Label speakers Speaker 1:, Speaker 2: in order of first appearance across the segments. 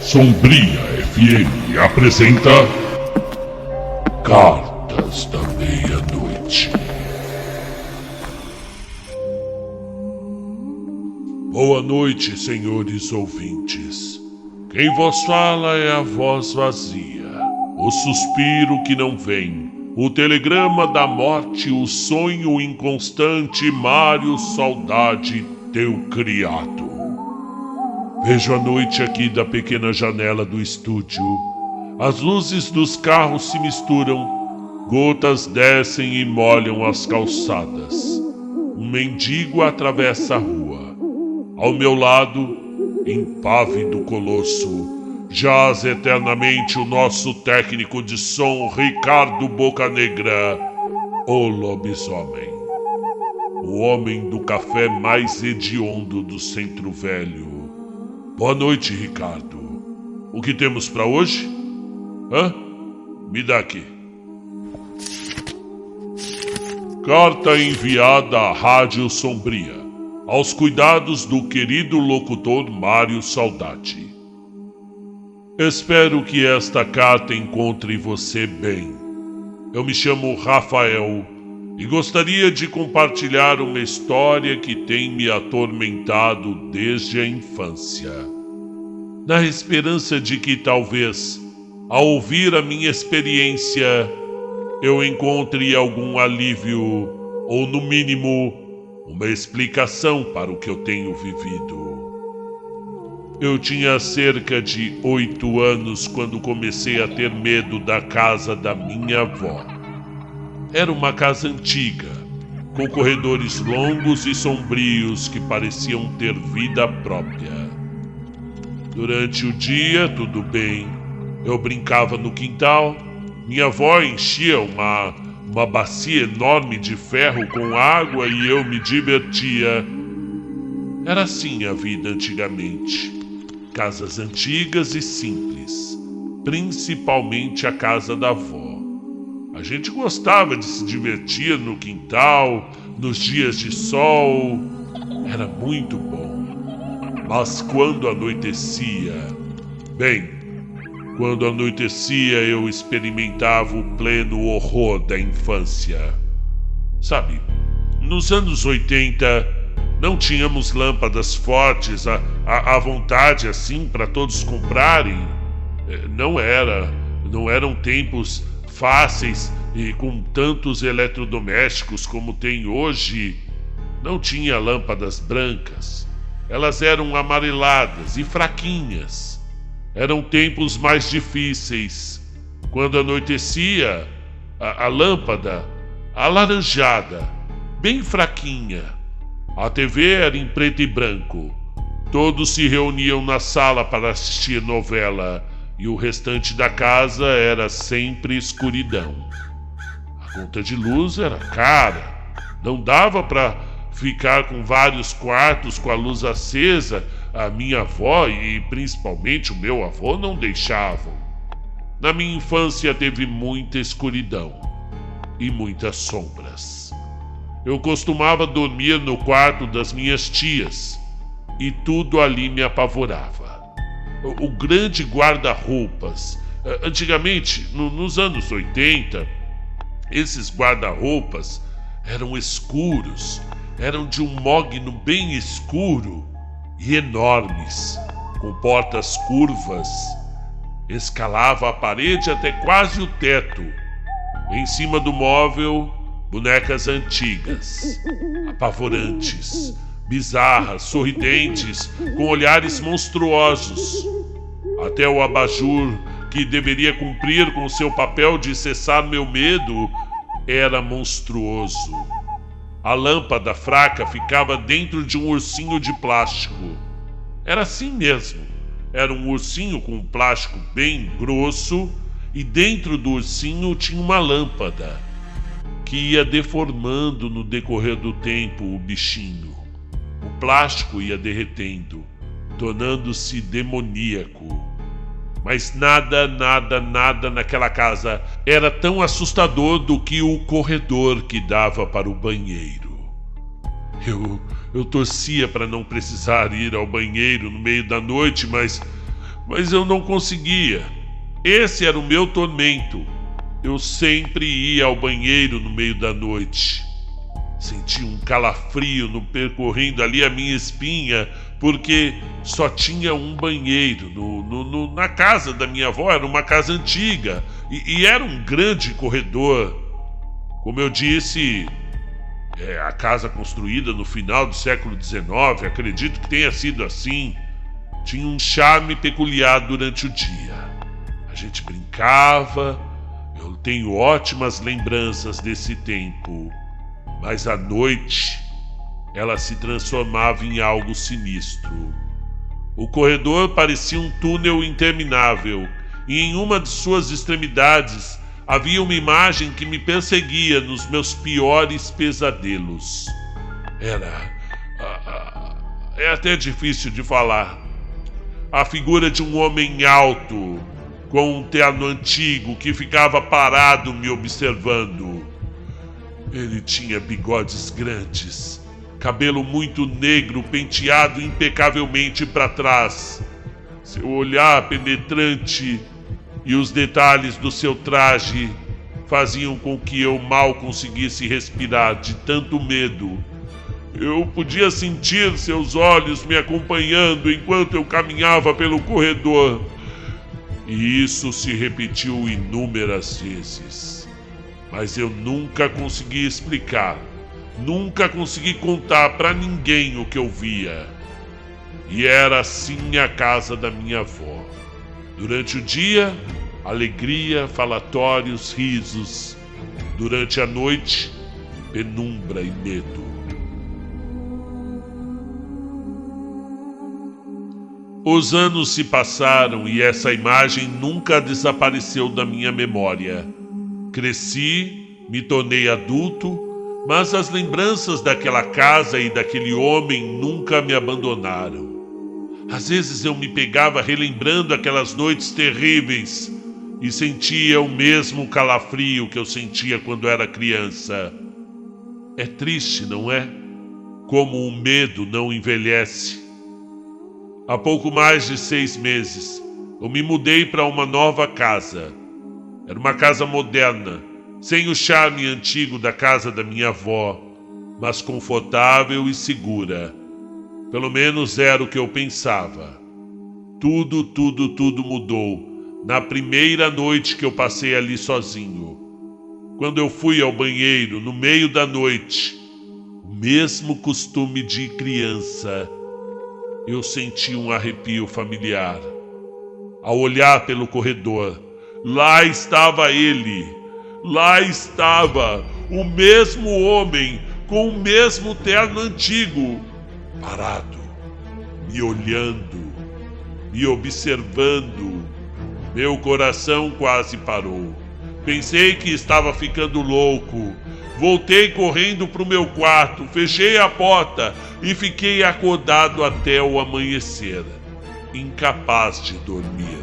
Speaker 1: Sombria FM apresenta Cartas da Meia-Noite. Boa noite, senhores ouvintes. Quem vos fala é a voz vazia, o suspiro que não vem, o telegrama da morte, o sonho inconstante, Mário Saudade, teu criado. Vejo a noite aqui da pequena janela do estúdio. As luzes dos carros se misturam, gotas descem e molham as calçadas. Um mendigo atravessa a rua. Ao meu lado, impávido colosso, jaz eternamente o nosso técnico de som Ricardo Bocanegra, o lobisomem. O homem do café mais hediondo do Centro Velho. Boa noite, Ricardo. O que temos pra hoje? Me dá aqui. Carta enviada à Rádio Sombria, aos cuidados do querido locutor Mário Saudade. Espero que esta carta encontre você bem. Eu me chamo Rafael e gostaria de compartilhar uma história que tem me atormentado desde a infância. Na esperança de que talvez, ao ouvir a minha experiência, eu encontre algum alívio ou, no mínimo, uma explicação para o que eu tenho vivido. Eu tinha cerca de 8 anos quando comecei a ter medo da casa da minha avó. Era uma casa antiga, com corredores longos e sombrios que pareciam ter vida própria. Durante o dia, tudo bem. Eu brincava no quintal. Minha avó enchia uma bacia enorme de ferro com água e eu me divertia. Era assim a vida antigamente. Casas antigas e simples, principalmente a casa da avó. A gente gostava de se divertir no quintal, nos dias de sol. Era muito bom. Mas quando anoitecia... Quando anoitecia eu experimentava o pleno horror da infância. Sabe, nos anos 80 não tínhamos lâmpadas fortes à vontade assim para todos comprarem. Não eram tempos fáceis e com tantos eletrodomésticos como tem hoje. Não tinha lâmpadas brancas. Elas eram amareladas e fraquinhas. Eram tempos mais difíceis. Quando anoitecia, a lâmpada alaranjada, bem fraquinha. A TV era em preto e branco. Todos se reuniam na sala para assistir novela e o restante da casa era sempre escuridão. A conta de luz era cara. Não dava para ficar com vários quartos com a luz acesa. A minha avó e principalmente o meu avô não deixavam. Na minha infância teve muita escuridão e muitas sombras. Eu costumava dormir no quarto das minhas tias e tudo ali me apavorava. O grande guarda-roupas. Antigamente, nos anos 80, esses guarda-roupas eram escuros, eram de um mogno bem escuro e enormes, com portas curvas. Escalava a parede até quase o teto. Em cima do móvel, bonecas antigas, apavorantes, bizarras, sorridentes, com olhares monstruosos. Até o abajur, que deveria cumprir com seu papel de cessar meu medo, era monstruoso. A lâmpada fraca ficava dentro de um ursinho de plástico. Era assim mesmo. Era um ursinho com um plástico bem grosso e dentro do ursinho tinha uma lâmpada que ia deformando no decorrer do tempo o bichinho. O plástico ia derretendo, tornando-se demoníaco. Mas nada naquela casa era tão assustador do que o corredor que dava para o banheiro. Eu torcia para não precisar ir ao banheiro no meio da noite, mas mas eu não conseguia. Esse era o meu tormento. Eu sempre ia ao banheiro no meio da noite. Sentia um calafrio percorrendo ali a minha espinha, porque só tinha um banheiro na casa da minha avó. Era uma casa antiga e era um grande corredor. Como eu disse, a casa construída no final do século XIX, acredito que tenha sido assim, tinha um charme peculiar durante o dia. A gente brincava, eu tenho ótimas lembranças desse tempo, mas à noite ela se transformava em algo sinistro. O corredor parecia um túnel interminável e em uma de suas extremidades havia uma imagem que me perseguia nos meus piores pesadelos. É até difícil de falar. A figura de um homem alto, com um terno antigo, que ficava parado me observando. Ele tinha bigodes grandes, cabelo muito negro penteado impecavelmente para trás. Seu olhar penetrante e os detalhes do seu traje faziam com que eu mal conseguisse respirar de tanto medo. Eu podia sentir seus olhos me acompanhando enquanto eu caminhava pelo corredor. E isso se repetiu inúmeras vezes. Mas eu nunca consegui explicar, nunca consegui contar para ninguém o que eu via. E era assim a casa da minha avó. Durante o dia, alegria, falatórios, risos. Durante a noite, penumbra e medo. Os anos se passaram e essa imagem nunca desapareceu da minha memória. Cresci, me tornei adulto, mas as lembranças daquela casa e daquele homem nunca me abandonaram. Às vezes eu me pegava relembrando aquelas noites terríveis e sentia o mesmo calafrio que eu sentia quando era criança. É triste, não é? Como o medo não envelhece. Há pouco mais de 6 meses, eu me mudei para uma nova casa. Era uma casa moderna, sem o charme antigo da casa da minha avó, mas confortável e segura. Pelo menos era o que eu pensava. Tudo mudou na primeira noite que eu passei ali sozinho. Quando eu fui ao banheiro no meio da noite, o mesmo costume de criança, eu senti um arrepio familiar. Ao olhar pelo corredor, lá estava ele. Lá estava o mesmo homem com o mesmo terno antigo, parado, me olhando, me observando. Meu coração quase parou. Pensei que estava ficando louco. Voltei correndo para o meu quarto, fechei a porta e fiquei acordado até o amanhecer, incapaz de dormir.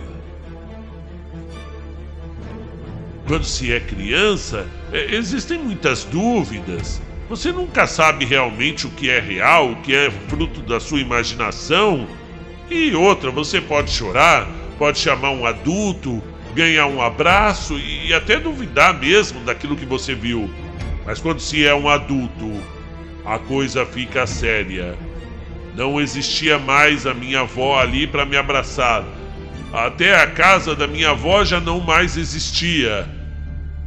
Speaker 1: Quando se é criança, existem muitas dúvidas. Você nunca sabe realmente o que é real, o que é fruto da sua imaginação. E outra, você pode chorar, pode chamar um adulto, ganhar um abraço e até duvidar mesmo daquilo que você viu. Mas quando se é um adulto, a coisa fica séria. Não existia mais a minha avó ali para me abraçar. Até a casa da minha avó já não mais existia.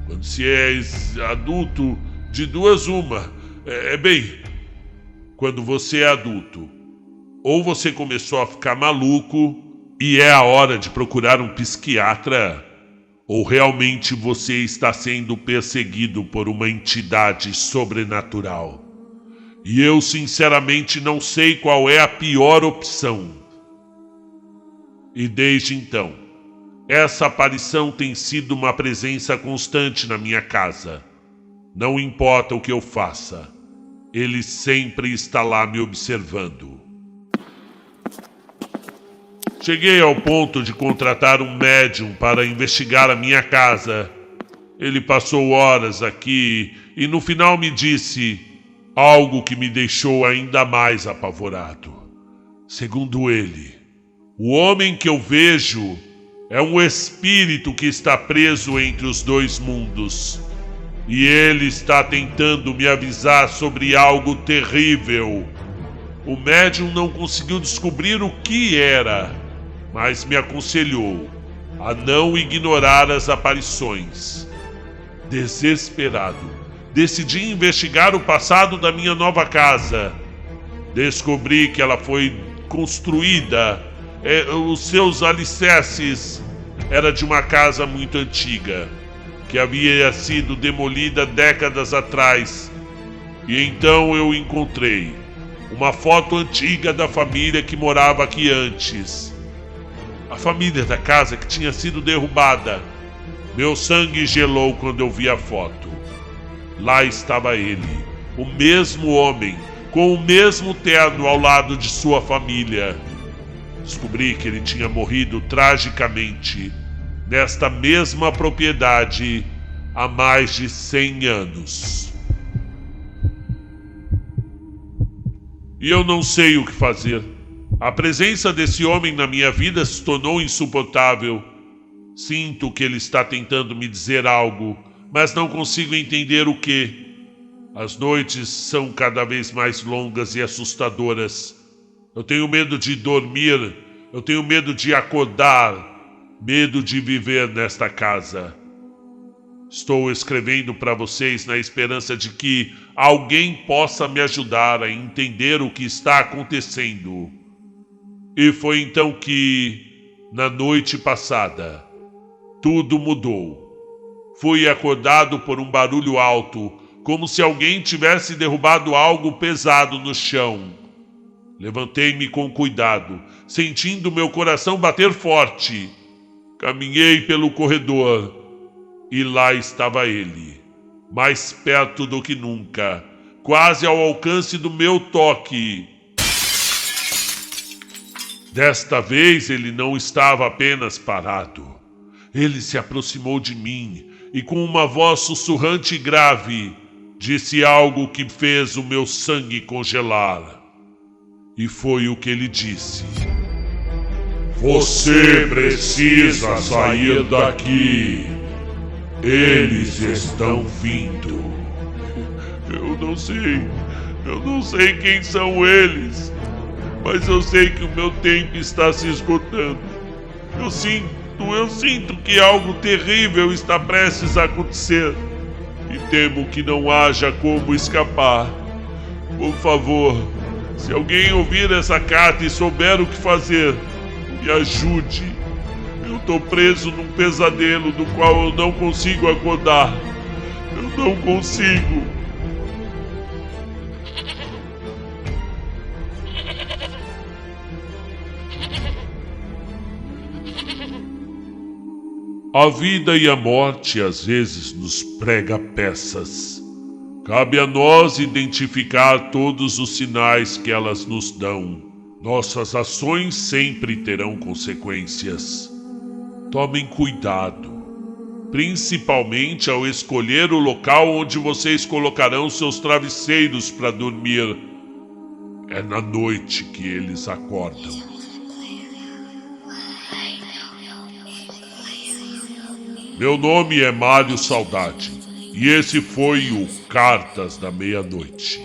Speaker 1: Quando se é adulto, de duas uma. Quando você é adulto, ou você começou a ficar maluco e é a hora de procurar um psiquiatra, ou realmente você está sendo perseguido por uma entidade sobrenatural. E eu sinceramente não sei qual é a pior opção. E desde então, essa aparição tem sido uma presença constante na minha casa. Não importa o que eu faça, ele sempre está lá me observando. Cheguei ao ponto de contratar um médium para investigar a minha casa. Ele passou horas aqui e no final me disse algo que me deixou ainda mais apavorado. Segundo ele, O homem que eu vejo é um espírito que está preso entre os dois mundos. E ele está tentando me avisar sobre algo terrível. O médium não conseguiu descobrir o que era, mas me aconselhou a não ignorar as aparições. Desesperado, decidi investigar o passado da minha nova casa. Descobri que ela foi construída, os seus alicerces era de uma casa muito antiga, que havia sido demolida décadas atrás. E então eu encontrei uma foto antiga da família que morava aqui antes. A família da casa que tinha sido derrubada. Meu sangue gelou quando eu vi a foto. Lá estava ele, o mesmo homem, com o mesmo terno ao lado de sua família. Descobri que ele tinha morrido tragicamente nesta mesma propriedade há mais de 100 anos. E eu não sei o que fazer. A presença desse homem na minha vida se tornou insuportável. Sinto que ele está tentando me dizer algo, mas não consigo entender o que. As noites são cada vez mais longas e assustadoras. Eu tenho medo de dormir, eu tenho medo de acordar, medo de viver nesta casa. Estou escrevendo para vocês na esperança de que alguém possa me ajudar a entender o que está acontecendo. E foi então que, na noite passada, tudo mudou. Fui acordado por um barulho alto, como se alguém tivesse derrubado algo pesado no chão. Levantei-me com cuidado, sentindo meu coração bater forte. Caminhei pelo corredor e lá estava ele, mais perto do que nunca, quase ao alcance do meu toque. Desta vez ele não estava apenas parado. Ele se aproximou de mim e com uma voz sussurrante e grave, disse algo que fez o meu sangue congelar. E foi o que ele disse: "Você precisa sair daqui. Eles estão vindo." Eu não sei quem são eles, mas eu sei que o meu tempo está se esgotando. Eu sinto que algo terrível está prestes a acontecer e temo que não haja como escapar. Por favor, se alguém ouvir essa carta e souber o que fazer, me ajude. Eu tô preso num pesadelo do qual eu não consigo acordar. Eu não consigo. A vida e a morte às vezes nos prega peças. Cabe a nós identificar todos os sinais que elas nos dão. Nossas ações sempre terão consequências. Tomem cuidado, principalmente ao escolher o local onde vocês colocarão seus travesseiros para dormir. É na noite que eles acordam. Meu nome é Mário Saudade, e esse foi o Cartas da Meia-Noite.